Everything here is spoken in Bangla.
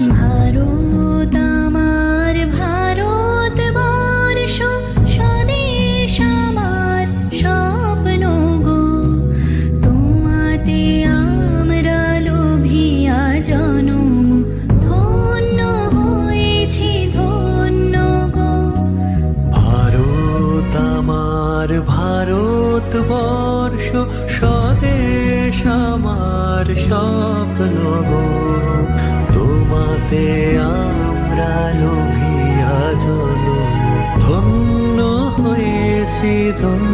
ভারত আমার ভারতবর্ষ, স্বদেশ আমার স্বপ্ন গো। তোমাতে আমরা লোভিয়া জনম, ধন্য হয়েছি ধন্য গো। ভারত আমার ভারতবর্ষ, স্বদেশ আমার স্বপ্ন গো। তোমাতে আমরা লোভিয়া জনম, ধন্য হয়েছি ধন্য